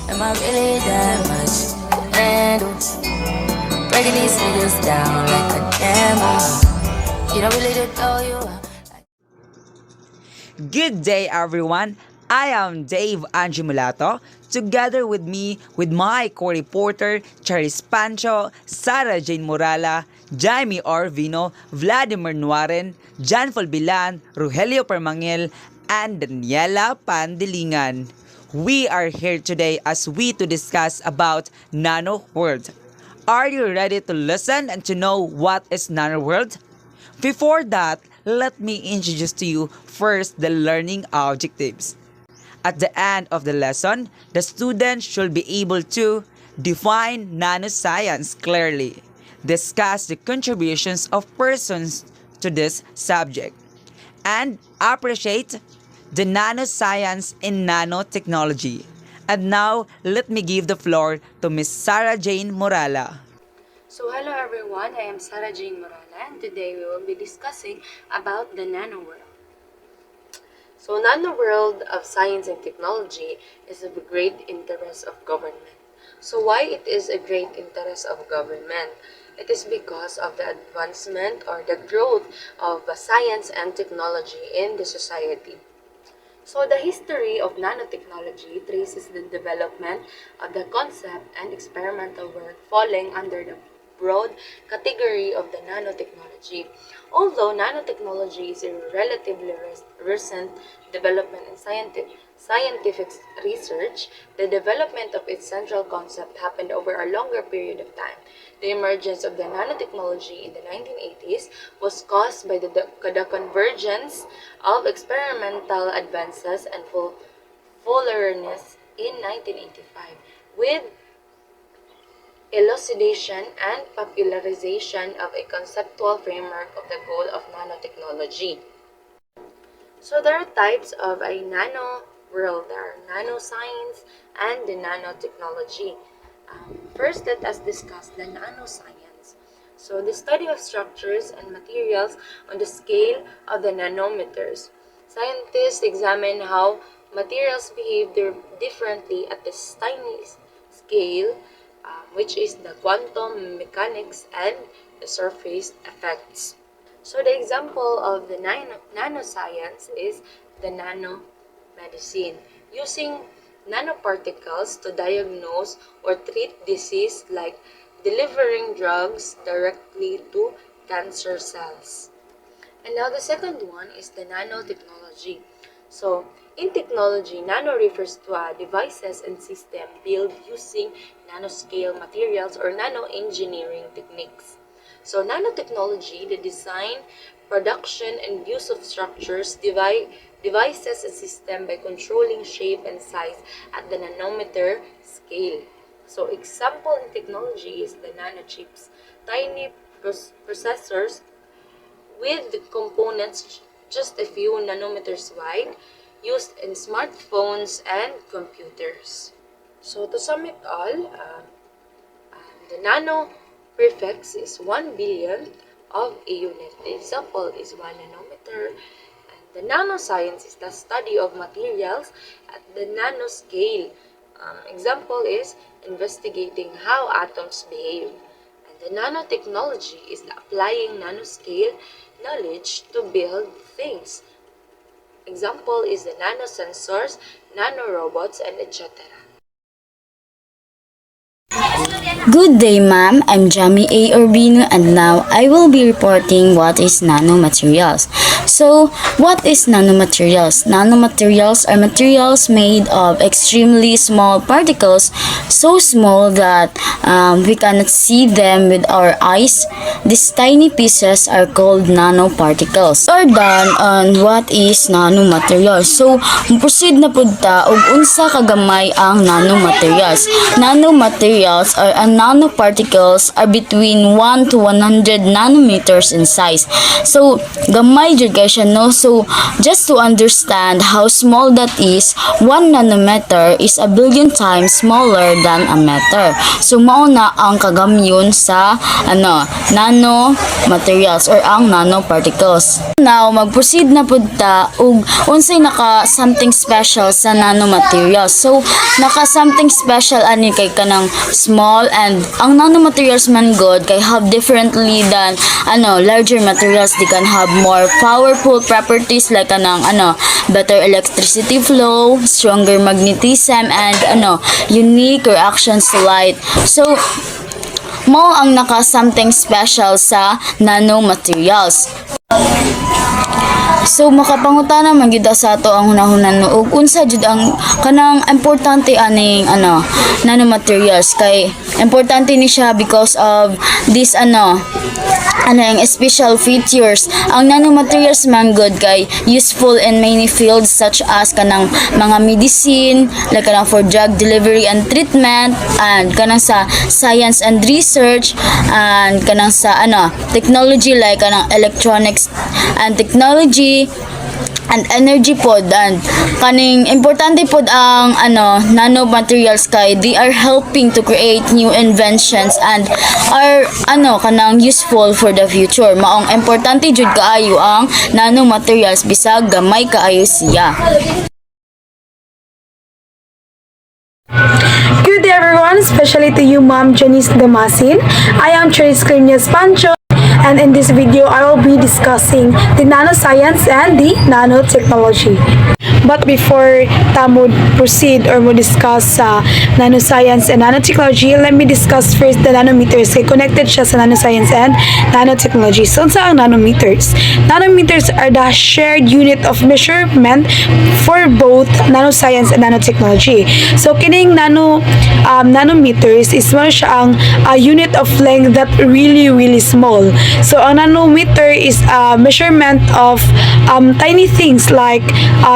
Am I really that much to handle? Breaking these niggas down like a demo. You don't really know you are. Good day, everyone. I am Dave Andry Mulato, together with my co-reporter Charise Pancho, SaraJean Morala, Jaime Orbino, Vladimir Nuarin, Villan, Rogelio Permanjil, and Danielle Pandilingan. We are here today as we to discuss about Nano World. Are you ready to listen and to know what is Nano World? Before that, let me introduce to you first the learning objectives. At the end of the lesson, the student should be able to define nanoscience clearly, discuss the contributions of persons to this subject, and appreciate the nanoscience in nanotechnology. And now, let me give the floor to Miss SaraJean Morala. So hello everyone, I am SaraJean Morala and today we will be discussing about the nano world. So nano world of science and technology is of great interest of government. So why it is a great interest of government? It is because of the advancement or the growth of science and technology in the society. So the history of nanotechnology traces the development of the concept and experimental work falling under the broad category of the nanotechnology. Although nanotechnology is a relatively recent development in scientific research, the development of its central concept happened over a longer period of time. The emergence of the nanotechnology in the 1980s was caused by the convergence of experimental advances and fullereness in 1985 with elucidation and popularization of a conceptual framework of the goal of nanotechnology. So there are types of a nano world. There are nanoscience and the nanotechnology. First, let us discuss the nanoscience. So the study of structures and materials on the scale of the nanometers. Scientists examine how materials behave differently at this tiny scale, which is the quantum mechanics and the surface effects. So the example of the nanoscience is the nanomedicine, using nanoparticles to diagnose or treat disease like delivering drugs directly to cancer cells. And now the second one is the nanotechnology. So in technology, nano refers to devices and systems built using nanoscale materials or nanoengineering techniques. So nanotechnology, the design, production, and use of structures, devices, and systems by controlling shape and size at the nanometer scale. So example in technology is the nanochips, tiny processors with the components just a few nanometers wide, used in smartphones and computers. So to sum it all, the nano prefix is 1 billionth of a unit. The example is 1 nanometer. And the nanoscience is the study of materials at the nanoscale. Example is investigating how atoms behave. And the nanotechnology is the applying nanoscale knowledge to build things. Example is the nanosensors, nanorobots, and etc. Good day, ma'am. I'm Jamie A. Orbino, and now I will be reporting what is nanomaterials. So, what is nanomaterials? Nanomaterials are materials made of extremely small particles, so small that we cannot see them with our eyes. These tiny pieces are called nanoparticles. Or done on what is nanomaterials. So, proceed na pud ta og unsa kagamay ang nanomaterials. Nanomaterials are nanoparticles are between 1 to 100 nanometers in size. So, gamay jud classification, no? So, just to understand how small that is, 1 nanometer is a billion times smaller than a meter. So, mauna ang kagamyon sa nanomaterials or ang nanoparticles. Now, mag-proceed na pud ta ug unsay naka something special sa nanomaterials. So, naka something special ani kay kanang small, and ang nanomaterials man god kay have differently than larger materials. They can have more powerful properties like better electricity flow, stronger magnetism, and unique reactions to light. So, mo ang naka something special sa nanomaterials. So makapangutana man gyud sa ato ang hunahunan no ug unsa jud ang kanang importante aning nanomaterials, kay importante ni siya because of this yung special features. Ang nanomaterials man good kay useful in many fields such as kanang mga medicine, like kanang for drug delivery and treatment, and kanang sa science and research, and kanang sa technology like kanang electronics and technology and energy pod. And kaning importante pod ang nanomaterials kay they are helping to create new inventions and are kanang useful for the future. Maong importante jud kaayo ang nanomaterials bisag gamay kaayo siya. Good day everyone, especially to you Ma'am Janice Damasin. I am Charise Pancho, and in this video I will be discussing the nanoscience and the nanotechnology. But before tamo proceed or mo discuss nanoscience and nanotechnology, let me discuss first the nanometers. Kaya connected siya sa nanoscience and nanotechnology. So, unsa ang nanometers? Nanometers are the shared unit of measurement for both nanoscience and nanotechnology. So, kining nanometers is mo siya ang unit of length that really small. So, ang nanometer is a measurement of tiny things like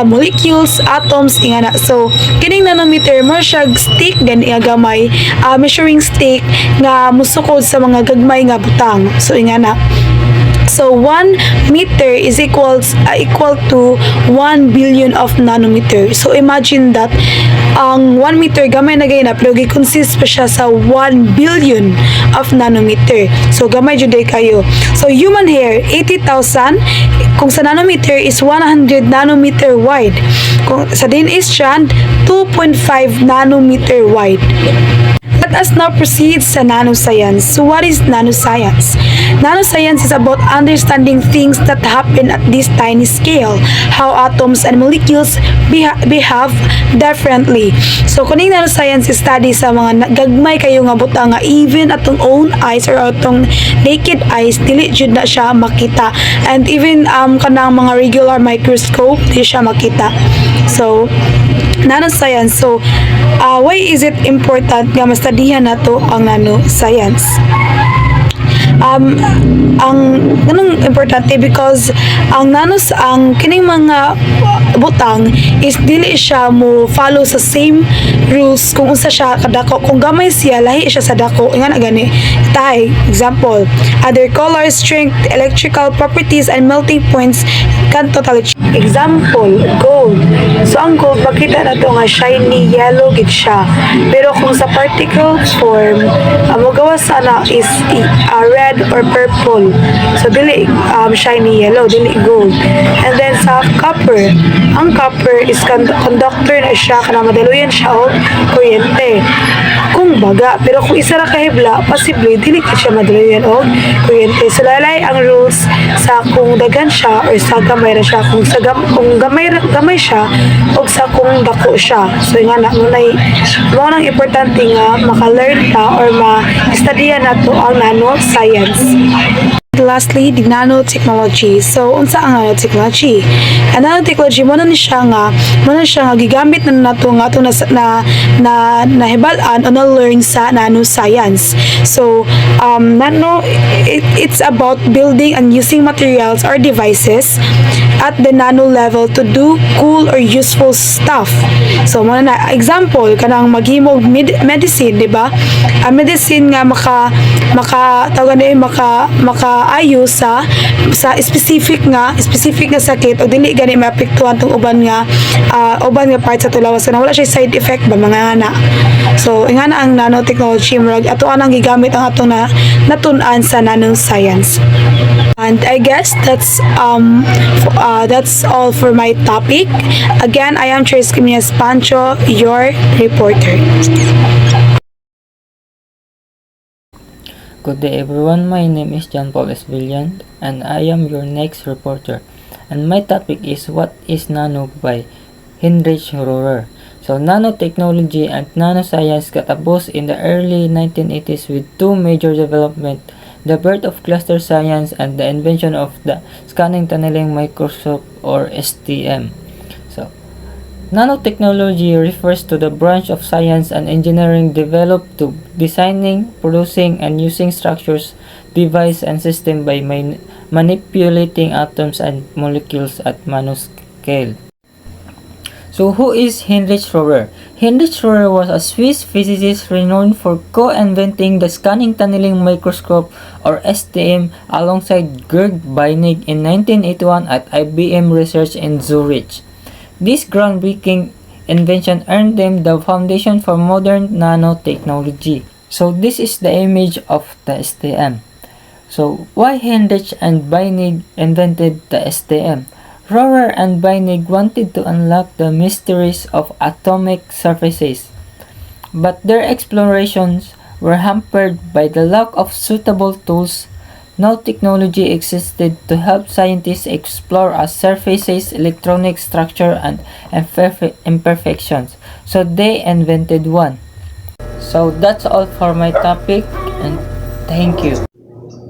molecules, atoms, ingana. So, kining nanometer mo siya stick gani gamay, measuring stick nga musukod sa mga gagmay nga butang. So, ingana. So 1 meter is equal to 1 billion of nanometer. So imagine that ang 1 meter gamay na gayna pero gi-consist pa siya sa 1 billion of nanometer. So gamay jud kayo. So human hair 80,000 kung sa nanometer is 100 nanometer wide. Kung sa DNA strand 2.5 nanometer wide. Let us now proceed sa nanoscience. So what is nanoscience? Nanoscience is about understanding things that happen at this tiny scale, how atoms and molecules behave differently. So kuning nanoscience is study sa mga gagmay kayo nga butang nga even atong own eyes or atong naked eyes dili jud na siya makita, and even kanang mga regular microscope di siya makita. So nanoscience. So why is it important nga mastudihan nato ang nanoscience? Ganun importante because ang kining mga butang is dili siya mo follow sa same rules kung unsa siya kadako. Kung gamay siya lahi siya sa dako, nga gani tay example, other color, strength, electrical properties, and melting points can totally change. Example, gold. So ang gold makita na to nga shiny yellow gid siya, pero kung sa particle form mo gawas sana is red or purple. So dili shiny yellow, dili gold. And then sa copper, ang copper is conductor na siya, kana madaluyan siya og kuryente. Kung baga, pero kung isa ra kahibla, possibly dili ka siya madaluyan og kuryente. So lalay ang rules sa kung dagan siya or sa gamay ra siya, kung gamay siya og sa kung dako siya. So nga na mo nang importante nga maka-learn ta or ma-studyan nato ang nanoscience. Lastly, the nanotechnology. So, unsa ang nanotechnology? Ang nanotechnology mo na siya nga gigamit na nato nga ato na nahibalan o na-learn sa nanoscience. So, it's about building and using materials or devices at the nano level to do cool or useful stuff. So mo na example kanang maghimog medicine, di ba? Ang medicine nga tawag na makaayo sa specific nga sakit o dili gani maapektuhan tong uban nga part sa tulawas na wala siya side effect ba mga ana. So ingana ang nanotechnology murag ato anang gigamit ang ato na natun-an sa nanoscience. And I guess that's all for my topic. Again, I am Charise Pancho, your reporter. Good day everyone, my name is John Paul S. Villan and I am your next reporter. And my topic is What is Nano by Heinrich Rohrer. So nanotechnology and nanoscience got a boost in the early 1980s with two major developments, the birth of cluster science and the invention of the scanning tunneling microscope or STM. So nanotechnology refers to the branch of science and engineering developed to designing, producing, and using structures, device, and system by manipulating atoms and molecules at nanoscale. So who is Heinrich Rohrer? Heinrich Rohrer was a Swiss physicist renowned for co-inventing the scanning tunneling microscope or STM alongside Gerd Beinig in 1981 at IBM Research in Zurich. This groundbreaking invention earned them the foundation for modern nanotechnology. So this is the image of the STM. So why Heinrich and Beinig invented the STM? Rohrer and Beinig wanted to unlock the mysteries of atomic surfaces, but their explorations were hampered by the lack of suitable tools. No technology existed to help scientists explore a surface's electronic structure and imperfections, so they invented one. So that's all for my topic, and thank you.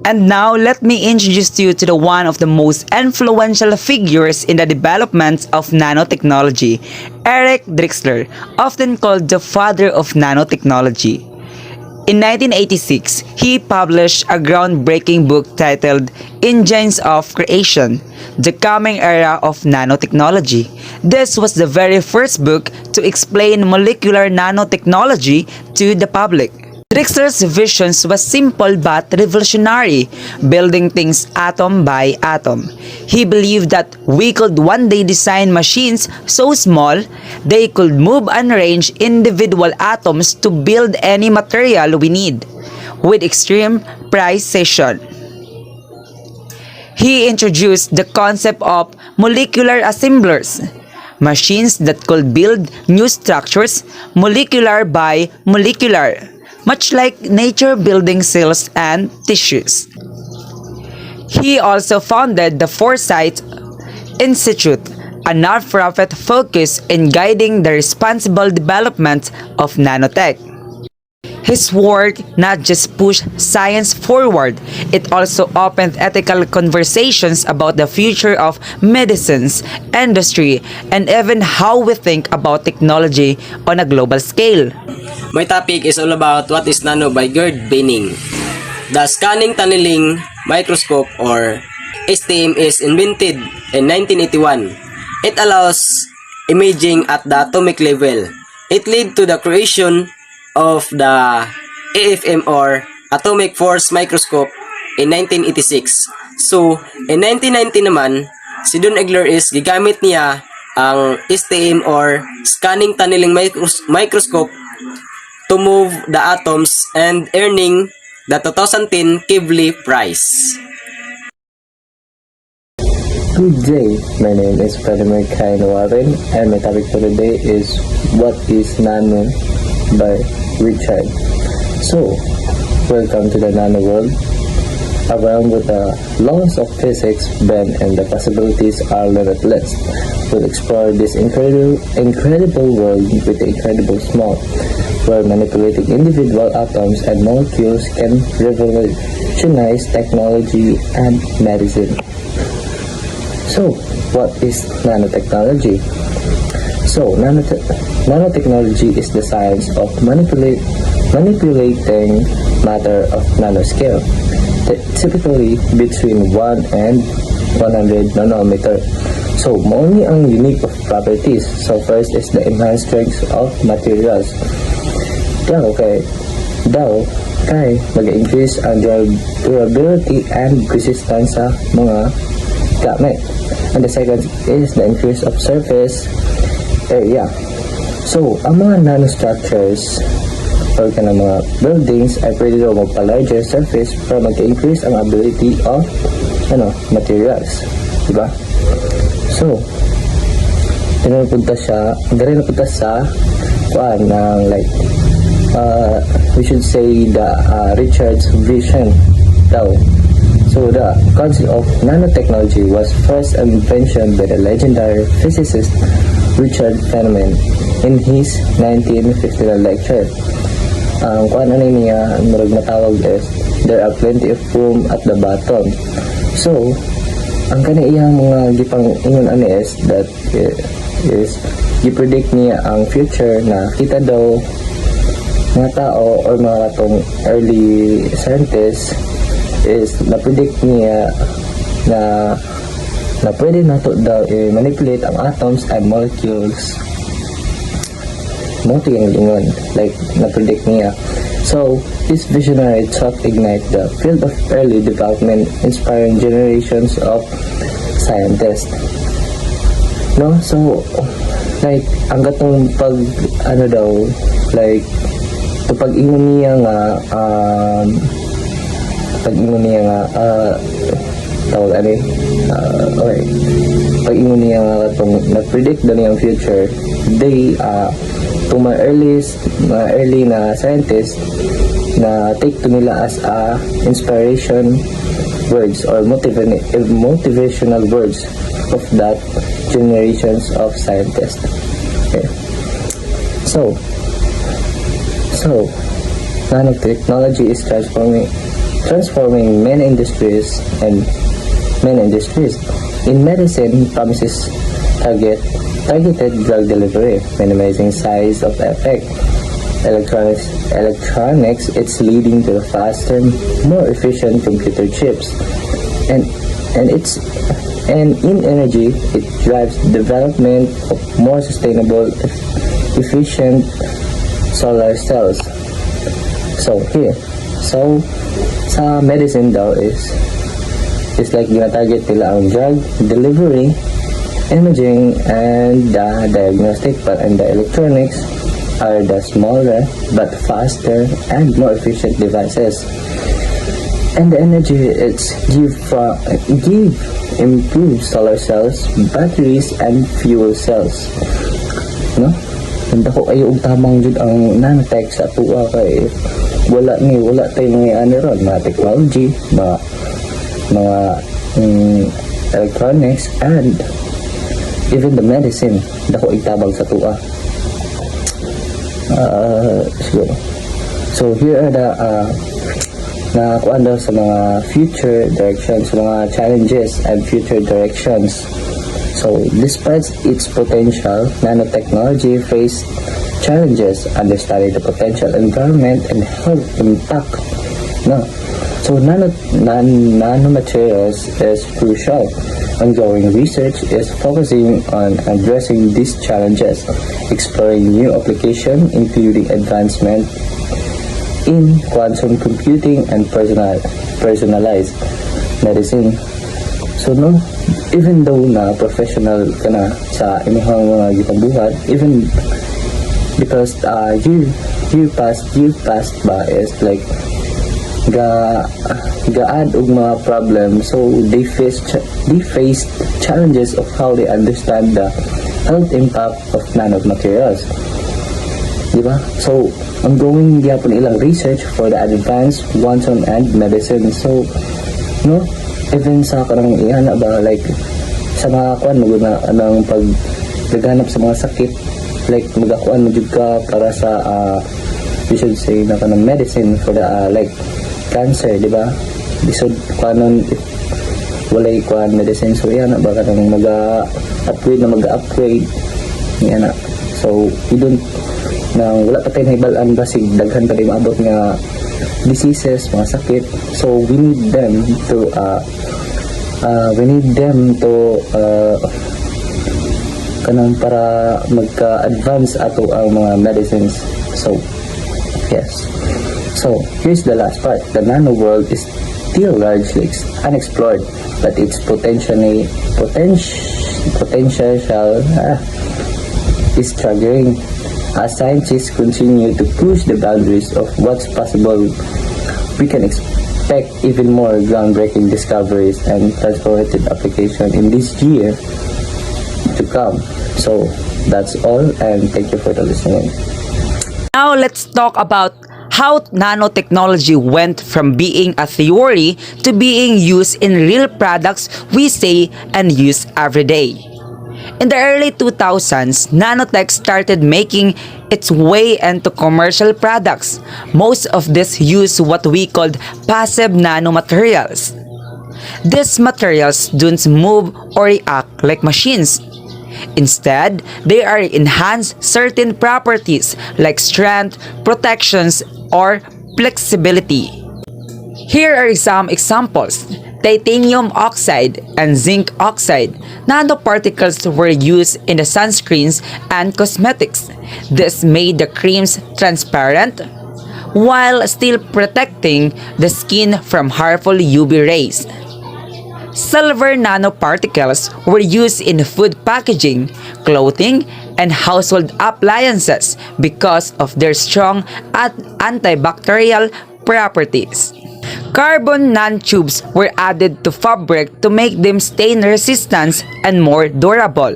And now, let me introduce you to one of the most influential figures in the development of nanotechnology, Erich Drexler, often called the father of nanotechnology. In 1986, he published a groundbreaking book titled Engines of Creation, The Coming Era of Nanotechnology. This was the very first book to explain molecular nanotechnology to the public. Drexler's visions was simple but revolutionary, building things atom by atom. He believed that we could one day design machines so small they could move and arrange individual atoms to build any material we need, with extreme precision. He introduced the concept of molecular assemblers, machines that could build new structures molecular by molecular, much like nature building cells and tissues. He also founded the Foresight Institute, a non-profit focused in guiding the responsible development of nanotech. His work not just pushed science forward, it also opened ethical conversations about the future of medicines, industry, and even how we think about technology on a global scale. My topic is all about what is nano by Gerd Beinig. The scanning tunneling microscope or STM is invented in 1981. It allows imaging at the atomic level. It led to the creation of the AFM or atomic force microscope in 1986. So, in 1990 naman, si Don Egler is gigamit niya ang STM or scanning tunneling microscope to move the atoms and earning the 2010 Kivli Prize. Good day, my name is Vladimir Nuarin and my topic for today is What is Nano by Richard. So, welcome to the Nano world, a realm with the laws of physics bend and the possibilities are limitless. We'll explore this incredible world with the incredible small, where manipulating individual atoms and molecules can revolutionize technology and medicine. So, what is nanotechnology? So, nanotechnology is the science of manipulating matter of nanoscale, typically between 1 and 100 nanometer. So, only ang unique of properties. So, first is the enhanced strength of materials. Daw kay mag-increase ang durability and resistance sa mga gamit. And the second is the increase of surface area. So, ang mga nanostructures or mga buildings ay pwede daw magpa-larger surface para mag-increase ang ability of materials. Diba? So, dari napunta sa we should say the Richard's vision daw. So the concept of nanotechnology was first invented by the legendary physicist Richard Feynman in his 1959 lecture. Kung ano niya matawag is there are plenty of room at the bottom. So ang kaniyang mga gipang ingon ani is that is gi-predict niya ang future na kita daw mga tao or mga katong early scientists is na-predict niya na pwede nato daw manipulate ang atoms and molecules mo ingon like na-predict niya. So this visionary thought ignite the field of early development, inspiring generations of scientists. No, so like ang gatong pag pag-ingon niya nga pag-ingon niya nga katong na-predict na niyang future, they to mga early na scientists na take to nila as a inspiration words or motivational words of that generations of scientists. Okay. So nanotechnology is transforming many industries. In medicine, promises targeted drug delivery, minimizing size of effect. Electronics, it's leading to faster, more efficient computer chips, and in energy, it drives development of more sustainable, efficient solar cells. So sa medicine daw is like gina-target nila ang drug delivery, imaging, and the diagnostic, and the electronics are the smaller but faster and more efficient devices. And the energy it's give improved solar cells, batteries, and fuel cells. No? Hindi ko ayo tamang jud ang nanotech sa tuwa kay wala tayo ron mga technology, mga electronics, and even the medicine dako itabang sa tuwa. So here are the kuan daw sa mga future directions, mga challenges and future directions. So despite its potential, nanotechnology face challenges, understanding the potential environment and health impact. No. So nanomaterials is crucial. Ongoing research is focusing on addressing these challenges, exploring new applications, including advancement in quantum computing and personalized medicine. So even though na professional ka na sa imong mga gipabuhat, even because year past ba is like ga-add og mga problems, so they face challenges of how they understand the health impact of nanomaterials, diba? So ongoing gyapon ilang research for the advanced quantum and medicine. So even sa kanang ihana ba like sa mga kuan maguna anang pagganap sa mga sakit, like magakuan mo jud ka para sa we should say na kanang medicine for the like cancer, di ba? Bisod kanon walay kuan medicine, so yan ba kanang mag-upgrade yan na. So we don't nang wala pa tayo nahibalaan basig daghan pa din maabot nga diseases, mga sakit. So we need them to kanang para magka-advance ato ang mga medicines. So, yes. So, here's the last part. The nano world is still largely unexplored, but its potential is staggering. As scientists continue to push the boundaries of what's possible, we can expect even more groundbreaking discoveries and transformative application in this year to come. So, that's all, and thank you for the listening. Now let's talk about how nanotechnology went from being a theory to being used in real products we say and use every day. In the early 2000s, nanotech started making its way into commercial products. Most of this use what we called passive nanomaterials. These materials don't move or react like machines. Instead, they are enhance certain properties like strength, protections, or flexibility. Here are some examples. Titanium oxide and zinc oxide. Nanoparticles were used in the sunscreens and cosmetics. This made the creams transparent while still protecting the skin from harmful UV rays. Silver nanoparticles were used in food packaging, clothing, and household appliances because of their strong antibacterial properties. Carbon nanotubes were added to fabric to make them stain resistant and more durable.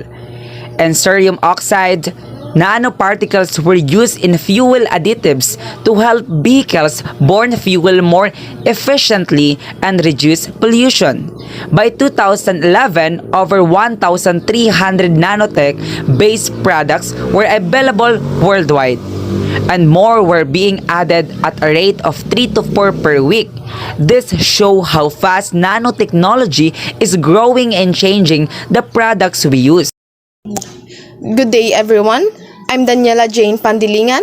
And cerium oxide nanoparticles were used in fuel additives to help vehicles burn fuel more efficiently and reduce pollution. By 2011, over 1,300 nanotech-based products were available worldwide, and more were being added at a rate of 3 to 4 per week. This shows how fast nanotechnology is growing and changing the products we use. Good day, everyone. I'm Danielle Jane Pandilingan.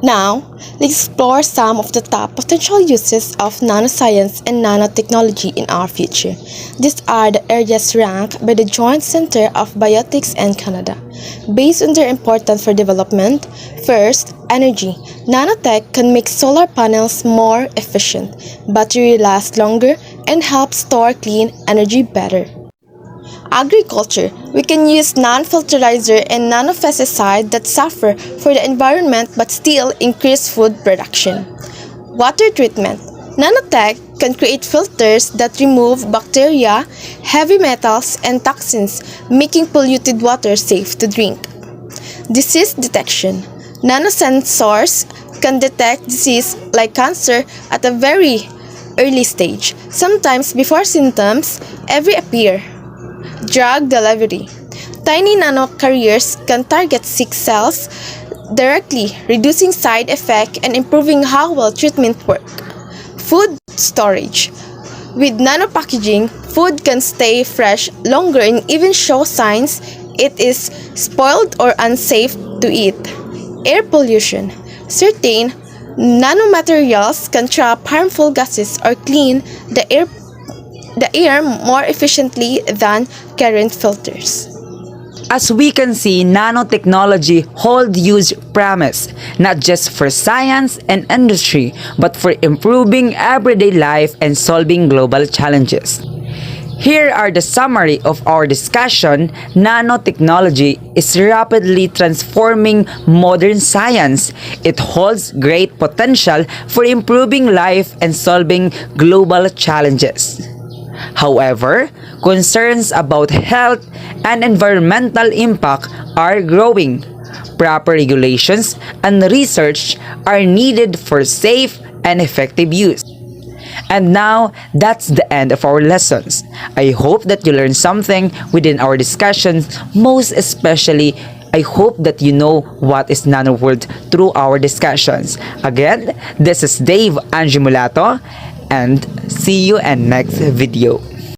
Now, let's explore some of the top potential uses of nanoscience and nanotechnology in our future. These are the areas ranked by the Joint Center of Biotics and Canada. Based on their importance for development, first, energy. Nanotech can make solar panels more efficient, battery lasts longer, and help store clean energy better. Agriculture. We can use non-filterizer and nanopesticide that suffer for the environment but still increase food production. Water treatment. Nanotech can create filters that remove bacteria, heavy metals, and toxins, making polluted water safe to drink. Disease detection. Nanosensors can detect disease like cancer at a very early stage, sometimes before symptoms ever appear. Drug delivery. Tiny nanocarriers can target sick cells directly, reducing side effects and improving how well treatment work. Food storage. With nanopackaging, food can stay fresh longer and even show signs it is spoiled or unsafe to eat. Air pollution. Certain nanomaterials can trap harmful gases or clean the air more efficiently than current filters. As we can see, nanotechnology holds huge promise, not just for science and industry, but for improving everyday life and solving global challenges. Here are the summary of our discussion. Nanotechnology is rapidly transforming modern science. It holds great potential for improving life and solving global challenges. However, concerns about health and environmental impact are growing. Proper regulations and research are needed for safe and effective use. And now, that's the end of our lessons. I hope that you learned something within our discussions. Most especially, I hope that you know what is nano world through our discussions. Again, this is Dave Andry Mulato, and see you in next video.